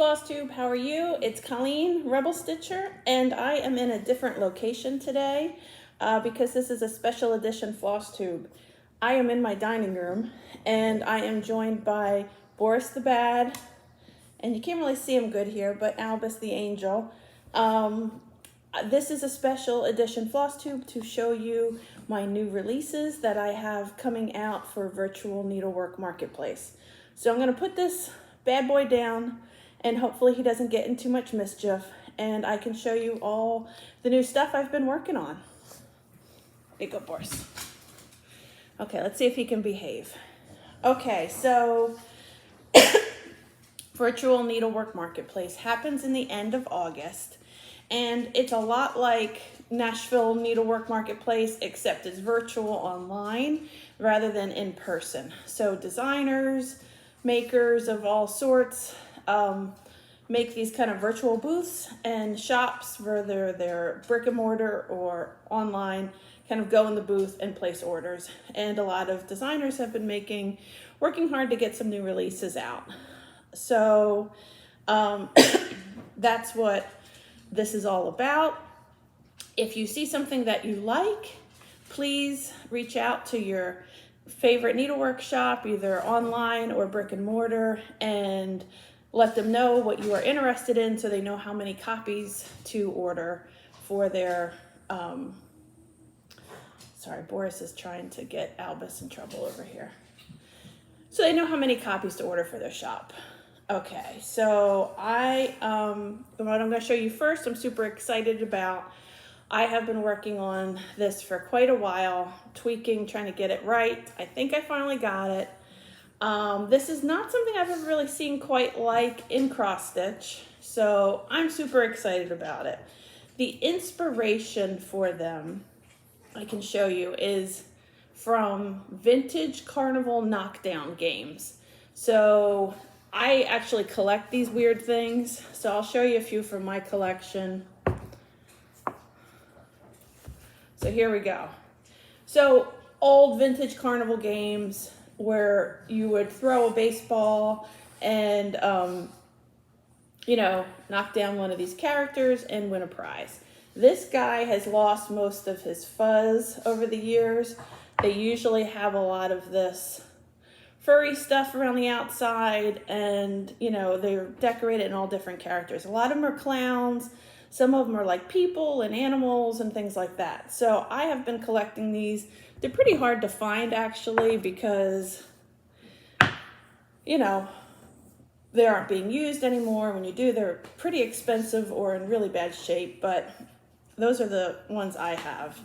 FlossTube, how are you? It's Colleen, Rebel Stitcher, and I am in a different location today because this is a special edition FlossTube. I am in my dining room and I am joined by Boris the Bad, and you can't really see him good here, but Albus the Angel. This is a special edition FlossTube to show you my new releases that I have coming out for Virtual Needlework Marketplace. So I'm going to put this bad boy down and hopefully he doesn't get in too much mischief, and I can show you all the new stuff I've been working on. There you go, Boris. Okay, let's see if he can behave. Okay, so Virtual Needlework Marketplace happens in the end of August, and it's a lot like Nashville Needlework Marketplace, except it's virtual online rather than in person. So designers, makers of all sorts make these kind of virtual booths, and shops, whether they're brick and mortar or online, kind of go in the booth and place orders. And a lot of designers have been working hard to get some new releases out. So that's what this is all about. If you see something that you like, please reach out to your favorite needlework shop, either online or brick and mortar, and let them know what you are interested in so they know how many copies to order for their, sorry, Boris is trying to get Albus in trouble over here. So they know how many copies to order for their shop. Okay, so what I'm going to show you first, I'm super excited about. I have been working on this for quite a while, tweaking, trying to get it right. I think I finally got it. This is not something I've ever really seen quite like in cross stitch, so I'm super excited about it. The inspiration for them, I can show you, is from vintage Carnival knockdown games. So I actually collect these weird things, so I'll show you a few from my collection. So here we go. So old vintage Carnival games where you would throw a baseball and, knock down one of these characters and win a prize. This guy has lost most of his fuzz over the years. They usually have a lot of this furry stuff around the outside, and, they're decorated in all different characters. A lot of them are clowns. Some of them are like people and animals and things like that. So I have been collecting these. They're pretty hard to find, actually, because, they aren't being used anymore. When you do, they're pretty expensive or in really bad shape, but those are the ones I have.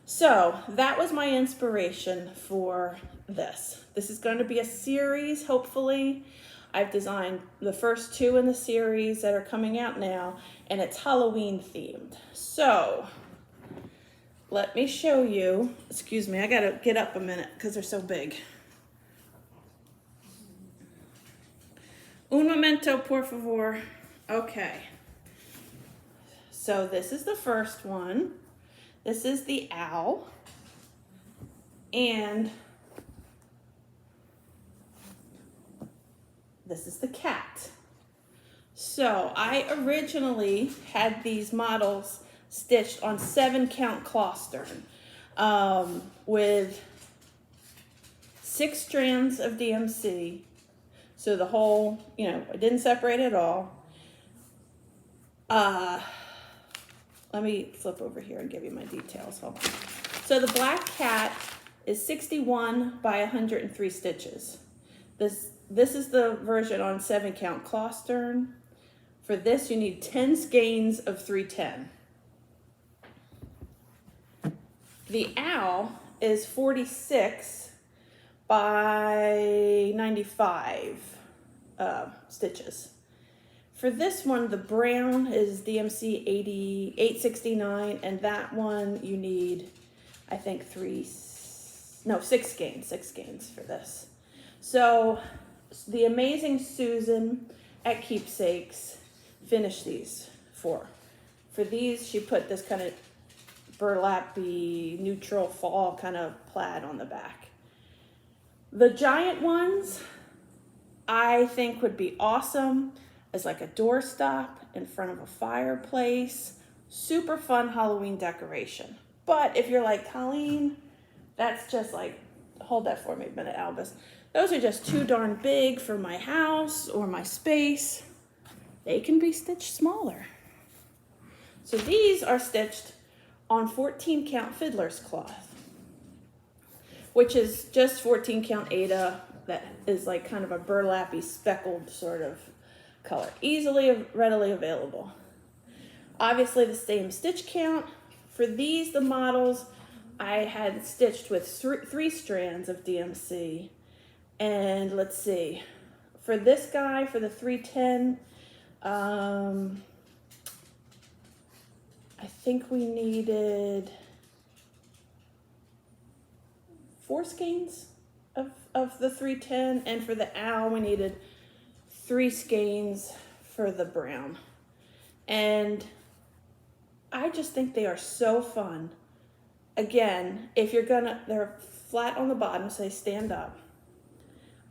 So that was my inspiration for this. This is going to be a series, hopefully. I've designed the first two in the series that are coming out now, and it's Halloween themed. So let me show you. Excuse me, I gotta get up a minute because they're so big. Un momento, por favor. Okay. So this is the first one. This is the owl. And this is the cat. So I originally had these models stitched on 7-count cloth stern with 6 strands of DMC. So the whole, I didn't separate at all. Let me flip over here and give you my details. Hold on. So the black cat is 61 by 103 stitches. This is the version on 7-count cloth stern. For this, you need 10 skeins of 310. The owl is 46 by 95 stitches. For this one, the brown is DMC 869, and that one you need, I think, 6 skeins for this. So the amazing Susan at Keepsakes finished these for these. She put this kind of burlappy neutral fall kind of plaid on the back. The giant ones I think would be awesome. as like a doorstop in front of a fireplace. Super fun Halloween decoration. But if you're like, Colleen, that's just like, hold that for me a minute, Albus. Those are just too darn big for my house or my space. They can be stitched smaller. So these are stitched on 14 count fiddler's cloth, which is just 14 count Aida that is like kind of a burlappy speckled sort of color. Easily, readily available. Obviously the same stitch count. For these, the models, I had stitched with three strands of DMC. And let's see, for this guy, for the 310, I think we needed 4 skeins of the 310, and for the owl, we needed 3 skeins for the brown. And I just think they are so fun. Again, if you're gonna, they're flat on the bottom, so they stand up.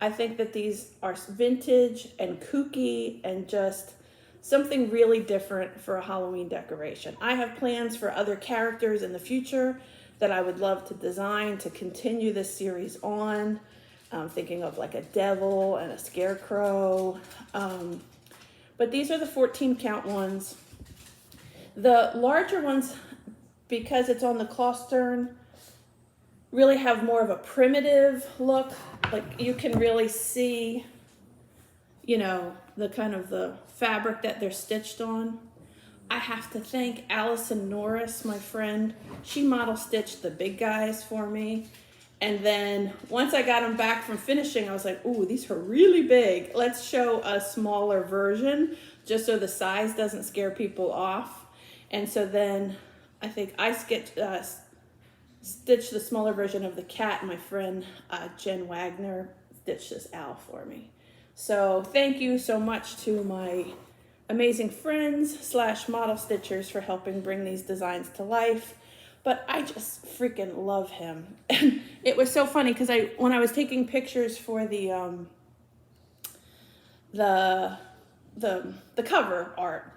I think that these are vintage and kooky and just something really different for a Halloween decoration. I have plans for other characters in the future that I would love to design to continue this series on. I'm thinking of like a devil and a scarecrow. But these are the 14 count ones. The larger ones, because it's on the cloth stern, really have more of a primitive look. Like you can really see, you know, the kind of the fabric that they're stitched on. I have to thank Allison Norris, my friend. She model stitched the big guys for me. And then once I got them back from finishing, I was like, ooh, these are really big. Let's show a smaller version just so the size doesn't scare people off. And so then I think I stitched the smaller version of the cat. My friend Jen Wagner stitched this owl for me. So thank you so much to my amazing friends / model stitchers for helping bring these designs to life. But I just freaking love him. And it was so funny because when I was taking pictures for the cover art,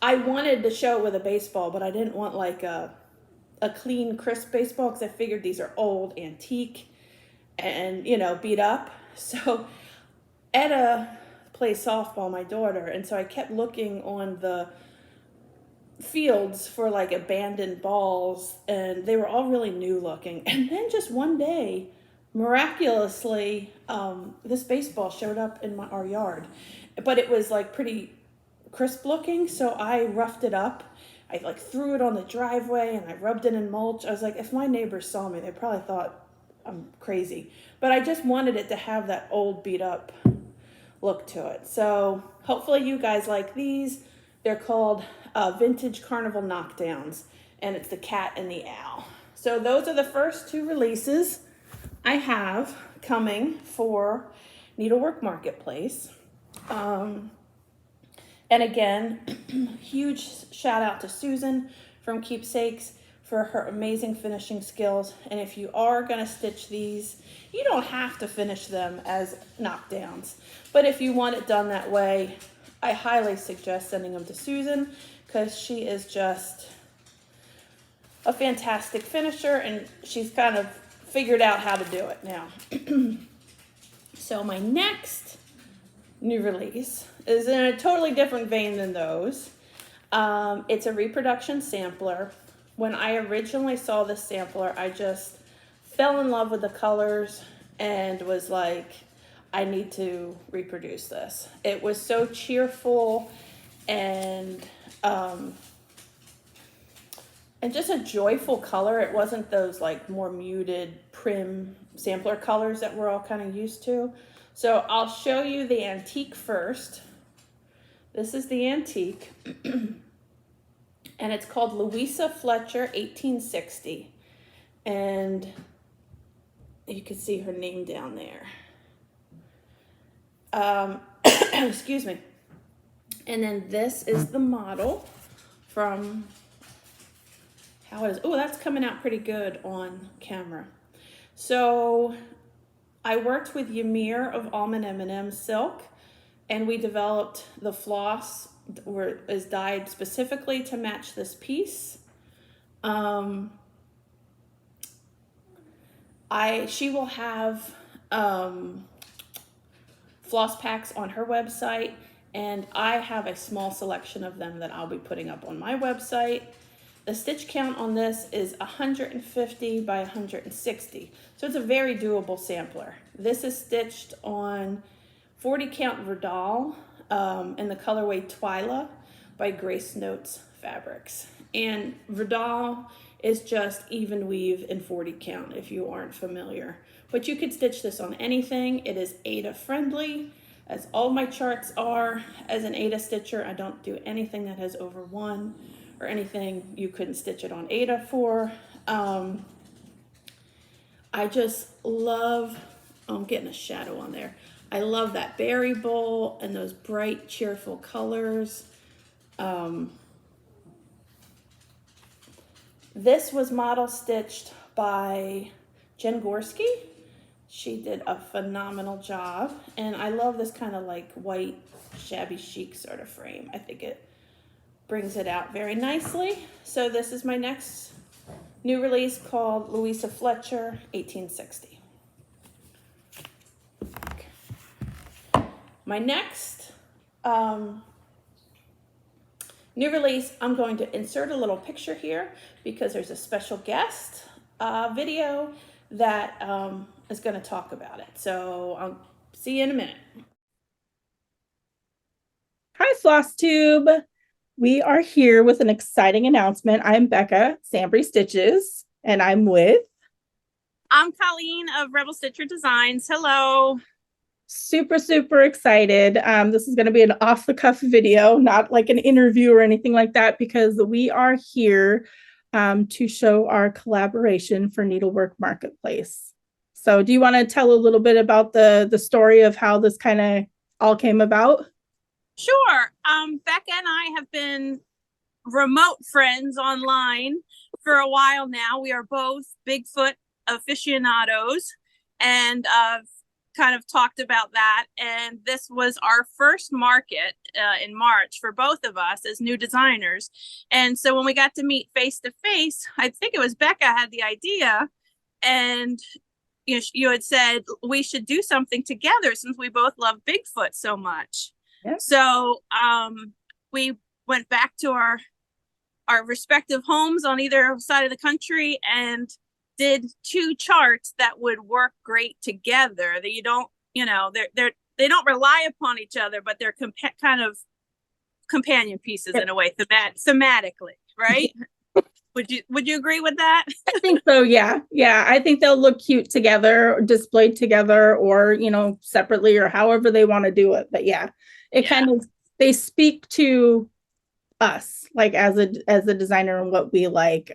I wanted to show it with a baseball, but I didn't want like a clean, crisp baseball because I figured these are old, antique, and, you know, beat up. So Etta plays softball, my daughter, and so I kept looking on the fields for like abandoned balls, and they were all really new looking. And then just one day, miraculously, this baseball showed up in our yard, but it was like pretty crisp looking, so I roughed it up. I like threw it on the driveway and I rubbed it in mulch. I was like, if my neighbors saw me, they probably thought I'm crazy. But I just wanted it to have that old beat up look to it. So hopefully you guys like these. They're called Vintage Carnival Knockdowns, and it's the cat and the owl. So those are the first 2 releases I have coming for Needlework Marketplace. And again, huge shout out to Susan from Keepsakes for her amazing finishing skills. And if you are gonna stitch these, you don't have to finish them as knockdowns. But if you want it done that way, I highly suggest sending them to Susan because she is just a fantastic finisher and she's kind of figured out how to do it now. So my next new release is in a totally different vein than those. It's a reproduction sampler. When I originally saw this sampler, I just fell in love with the colors and was like, I need to reproduce this. It was so cheerful and just a joyful color. It wasn't those like more muted prim sampler colors that we're all kind of used to. So I'll show you the antique first. This is the antique. And it's called Luisa Fletcher 1860. And you can see her name down there. Excuse me. And then this is the model from how it is. Oh, that's coming out pretty good on camera. So I worked with Ymir of Almond M&M Silk and we developed the floss where is dyed specifically to match this piece. She will have floss packs on her website, and I have a small selection of them that I'll be putting up on my website. The stitch count on this is 150 by 160, so it's a very doable sampler. This is stitched on 40 count Verdal in the colorway Twyla by Grace Notes Fabrics. And Verdal is just even weave in 40 count if you aren't familiar. But you could stitch this on anything. It is Aida friendly, as all my charts are. As an Aida stitcher, I don't do anything that has over one or anything you couldn't stitch it on Aida for. I just love, I'm getting a shadow on there. I love that berry bowl and those bright, cheerful colors. This was model stitched by Jen Gorski. She did a phenomenal job. And I love this kind of like white, shabby chic sort of frame. I think it brings it out very nicely. So this is my next new release called Luisa Fletcher, 1860. My next new release, I'm going to insert a little picture here because there's a special guest video that is going to talk about it. So I'll see you in a minute. Hi, FlossTube. We are here with an exciting announcement. I'm Becca, Sambry Stitches, and I'm Colleen of Rebel Stitcher Designs. Hello. super excited. This is going to be an off-the-cuff video, not like an interview or anything like that, because we are here to show our collaboration for Needlework Marketplace. So do you want to tell a little bit about the story of how this kind of all came about? Sure. Becca and I have been remote friends online for a while now. We are both Bigfoot aficionados and kind of talked about that. And this was our first market in March for both of us as new designers. And so when we got to meet face to face, I think it was Becca had the idea, and you had said we should do something together since we both love Bigfoot so much. Yep. So we went back to our respective homes on either side of the country and did two charts that would work great together. That you don't, they don't rely upon each other, but they're kind of companion pieces in a way, thematically, right? Would you agree with that? I think so. Yeah. I think they'll look cute together, or displayed together, or separately, or however they want to do it. But yeah, kind of, they speak to us, like as a designer and what we like.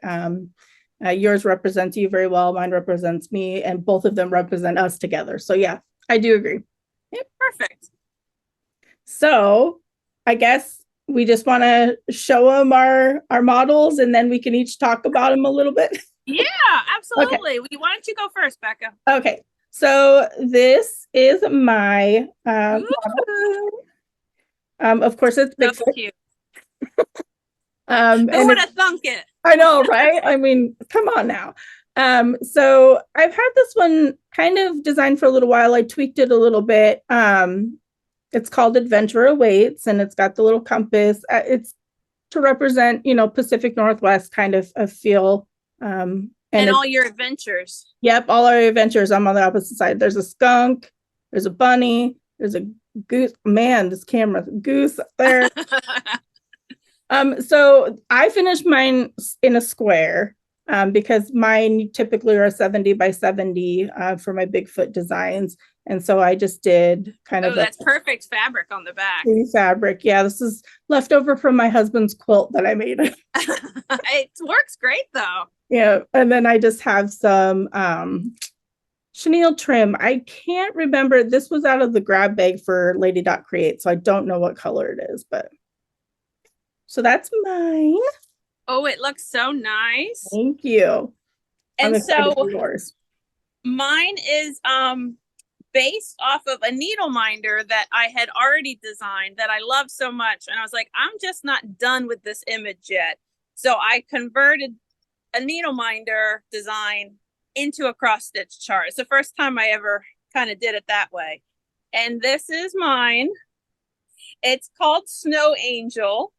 Yours represents you very well, mine represents me, and both of them represent us together. So yeah, I do agree. Yeah, perfect. So I guess we just want to show them our models, and then we can each talk about them a little bit. Yeah, absolutely. Okay. Why don't you go first, Becca? Okay, so this is my model. Of course, it's Bigfoot. So cute. Who would have thunk it? I know, right? I mean, come on now. So I've had this one kind of designed for a little while. I tweaked it a little bit. It's called Adventure Awaits, and it's got the little compass. It's to represent, Pacific Northwest kind of a feel. And all your adventures. Yep, all our adventures. I'm on the opposite side. There's a skunk, there's a bunny, there's a goose. Man, this camera, goose up there. So I finished mine in a square because mine typically are 70 by 70 for my Bigfoot designs. And so I just did kind of that's perfect fabric on the back. Fabric. Yeah, this is leftover from my husband's quilt that I made. It works great though. Yeah, and then I just have some chenille trim. I can't remember. This was out of the grab bag for Lady Dot Create, so I don't know what color it is, but so that's mine. Oh, it looks so nice. Thank you. And so mine is based off of a needle minder that I had already designed that I love so much. And I was like, I'm just not done with this image yet. So I converted a needle minder design into a cross stitch chart. It's the first time I ever kind of did it that way. And this is mine. It's called Snow Angel,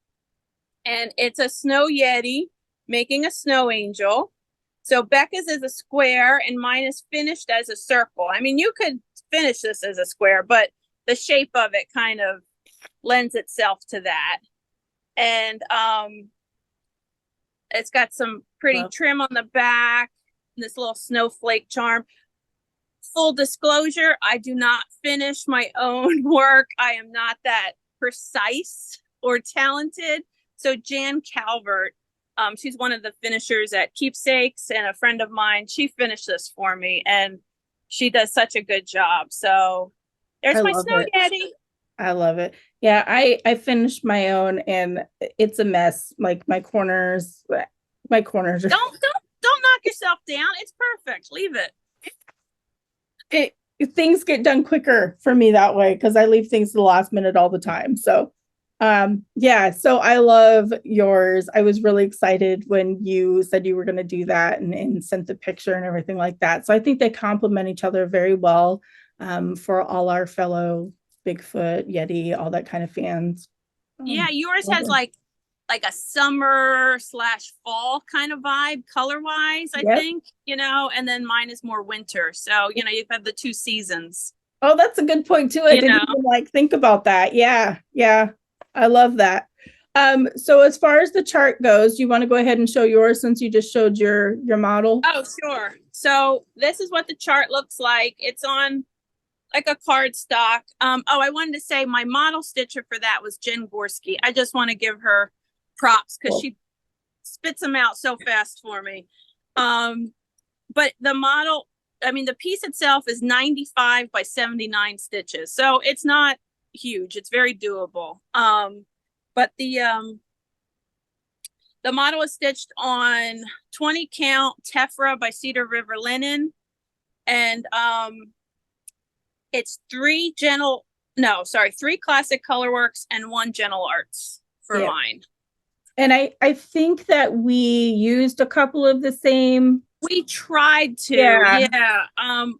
and it's a snow yeti making a snow angel. So Becca's is a square and mine is finished as a circle. I mean, you could finish this as a square, but the shape of it kind of lends itself to that. And it's got some pretty trim on the back, this little snowflake charm. Full disclosure, I do not finish my own work. I am not that precise or talented. So Jan Calvert, she's one of the finishers at Keepsakes and a friend of mine. She finished this for me and she does such a good job. So there's my Snow Yeti. I love it. Yeah, I finished my own and it's a mess. Like my corners are Don't knock yourself down. It's perfect. Leave it. Things get done quicker for me that way because I leave things to the last minute all the time. So yeah, so I love yours. I was really excited when you said you were going to do that and sent the picture and everything like that. So I think they complement each other very well for all our fellow Bigfoot, Yeti, all that kind of fans. Yeah, yours has like a summer/fall kind of vibe color wise, I think, you know, and then mine is more winter. So, you know, you've had the two seasons. Oh, that's a good point too. I didn't even think about that. Yeah. I love that. So as far as the chart goes, you want to go ahead and show yours since you just showed your model? Oh, sure. So this is what the chart looks like. It's on like a cardstock. I wanted to say my model stitcher for that was Jen Gorski. I just want to give her props because she spits them out so fast for me. But the model, I mean, the piece itself is 95 by 79 stitches. So it's not huge. It's very doable. But the model is stitched on 20 count Tephra by Cedar River linen. And it's 3 classic colorworks and 1 gentle arts for mine. And I think that we used a couple of the same. We tried to, yeah.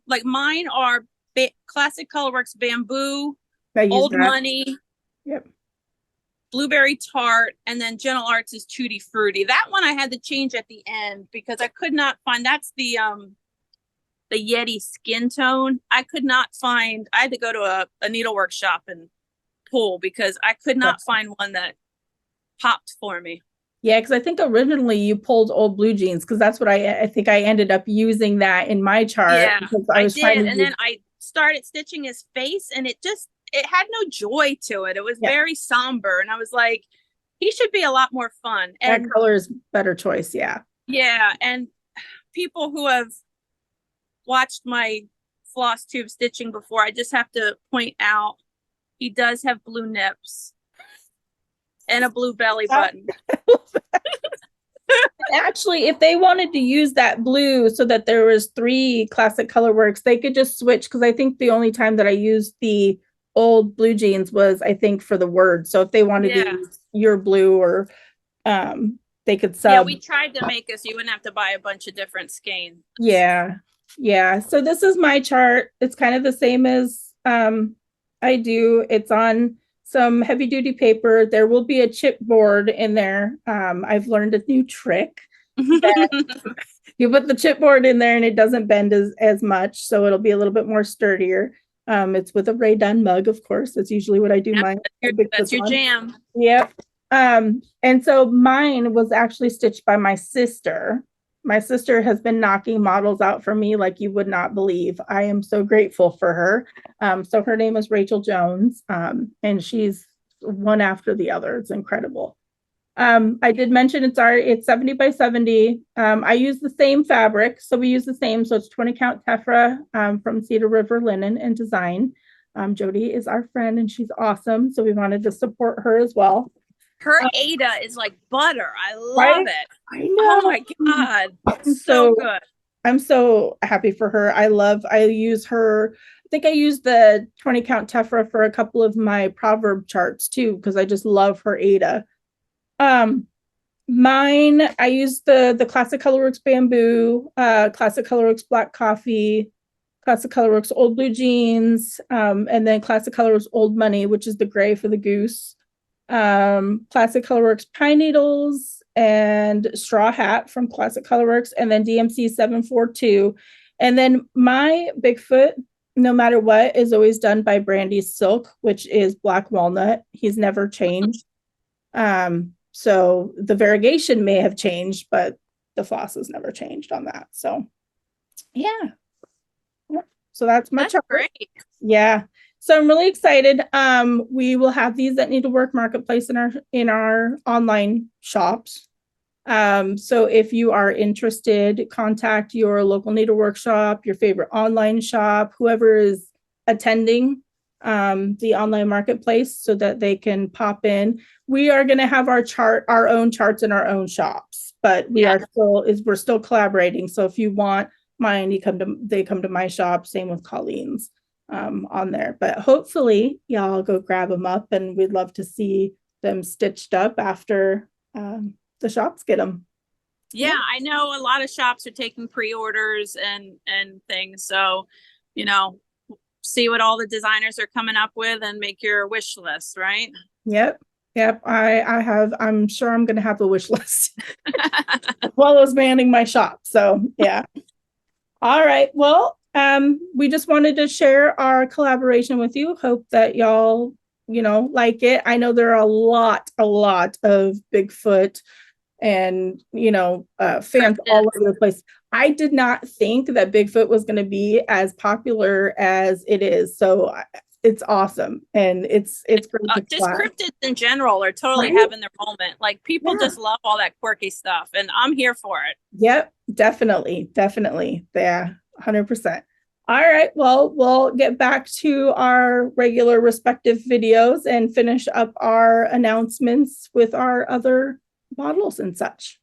Like mine are classic colorworks bamboo, old money, blueberry tart, and then gentle arts is tutti frutti. That one I had to change at the end because I could not find. That's the Yeti skin tone. I could not find. I had to go to a needlework shop and pull because I could not find one that popped for me. Yeah, because I think originally you pulled old blue jeans because that's what I think I ended up using that in my chart. Yeah, I did, and then I started stitching his face, and it had no joy to it. It was very somber, and I was like, he should be a lot more fun. And that color is better choice, yeah. Yeah, and people who have watched my FlossTube stitching before, I just have to point out he does have blue nips and a blue belly button. Actually, if they wanted to use that blue so that there was 3 classic colorworks, they could just switch because I think the only time that I used the old blue jeans was I think for the word. So if they wanted to use your blue or they could sub. Yeah, we tried to make us, you wouldn't have to buy a bunch of different skeins. Yeah. So this is my chart. It's kind of the same as I do. It's on some heavy duty paper. There will be a chipboard in there. I've learned a new trick. You put the chipboard in there and it doesn't bend as much. So it'll be a little bit more sturdier. It's with a Ray Dunn mug, of course. That's usually what I do. That's your jam. Yep. And so mine was actually stitched by my sister. My sister has been knocking models out for me like you would not believe. I am so grateful for her. So her name is Rachel Jones, and she's one after the other. It's incredible. I did mention it's 70 by 70. I use the same fabric, so we use the same. So it's 20 count Tephra from Cedar River Linen and Design. Jody is our friend, and she's awesome. So we wanted to support her as well. Her Ada is like butter. I love it. I know. Oh my God. So good. I'm so happy for her. I use her think I used the 20 count tephra for a couple of my proverb charts too, because I just love her Ada. Mine, I used the Classic Colorworks Bamboo, Classic Colorworks Black Coffee, Classic Colorworks Old Blue Jeans, and then Classic Colorworks Old Money, which is the gray for the goose. Classic Colorworks Pine Needles and Straw Hat from Classic Colorworks, and then DMC 742. And then my Bigfoot, no matter what, is always done by Brandy's Silk, which is black walnut. He's never changed. So the variegation may have changed, but the floss has never changed on that. So yeah. So that's my chart. Great. Yeah. So I'm really excited. We will have these at Needlework Marketplace in our online shops. So if you are interested, contact your local needlework shop, your favorite online shop, whoever is attending the online marketplace, so that they can pop in. We are going to have our own charts in our own shops, but we're still collaborating. So if you want mine, they come to my shop. Same with Colleen's on there. But hopefully y'all go grab them up, and we'd love to see them stitched up after the shops get them. Yeah, I know a lot of shops are taking pre-orders and things. So, see what all the designers are coming up with and make your wish list, right? Yep. I'm sure I'm going to have a wish list as well as manning my shop. So yeah. All right. Well, we just wanted to share our collaboration with you. Hope that y'all, like it. I know there are a lot of Bigfoot and, fans all over the place. I did not think that Bigfoot was going to be as popular as it is. So it's awesome. And it's great. Just cryptids in general are totally having their moment. Like people just love all that quirky stuff, and I'm here for it. Yep, definitely. Yeah, 100%. All right. Well, we'll get back to our regular respective videos and finish up our announcements with our other models and such.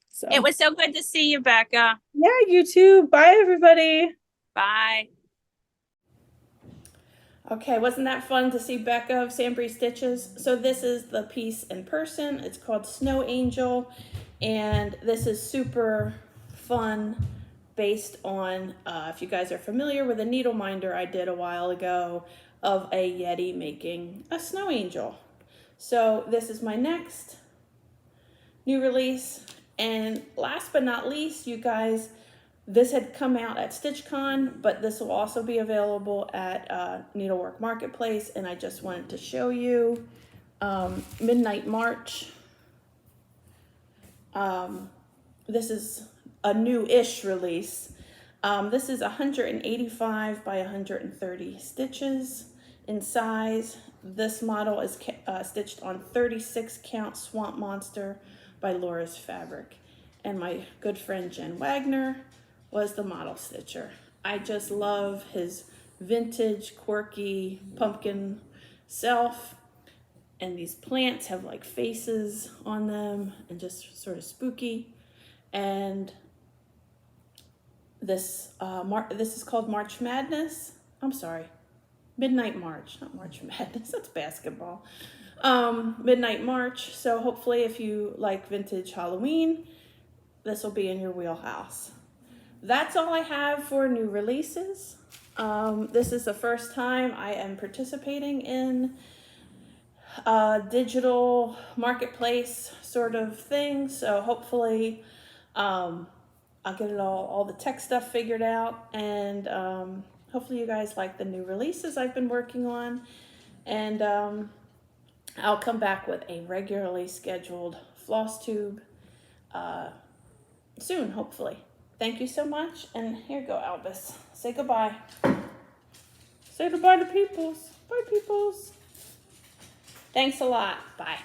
So it was so good to see you, Becca. Yeah, you too. Bye, everybody. Bye. Okay, wasn't that fun to see Becca of Sambry Stitches? So this is the piece in person. It's called Snow Angel, and this is super fun based on, if you guys are familiar with a needle minder I did a while ago of a Yeti making a snow angel. So this is my next new release. And last but not least, you guys, this had come out at StitchCon, but this will also be available at Needlework Marketplace. And I just wanted to show you Midnight March. This is a new-ish release. This is 185 by 130 stitches in size. This model is stitched on 36 count Swamp Monster by Laura's Fabric. And my good friend Jen Wagner was the model stitcher. I just love his vintage, quirky pumpkin self. And these plants have like faces on them and just sort of spooky. And this is called March Madness. I'm sorry, Midnight March, not March Madness. That's basketball. Midnight March. So hopefully, if you like vintage Halloween, this will be in your wheelhouse. That's all I have for new releases. This is the first time I am participating in a digital marketplace sort of thing. So hopefully, I'll get it all the tech stuff figured out, and hopefully you guys like the new releases I've been working on, and I'll come back with a regularly scheduled FlossTube soon, hopefully. Thank you so much, and here you go, Albus. Say goodbye. Say goodbye to peoples. Bye, peoples. Thanks a lot. Bye.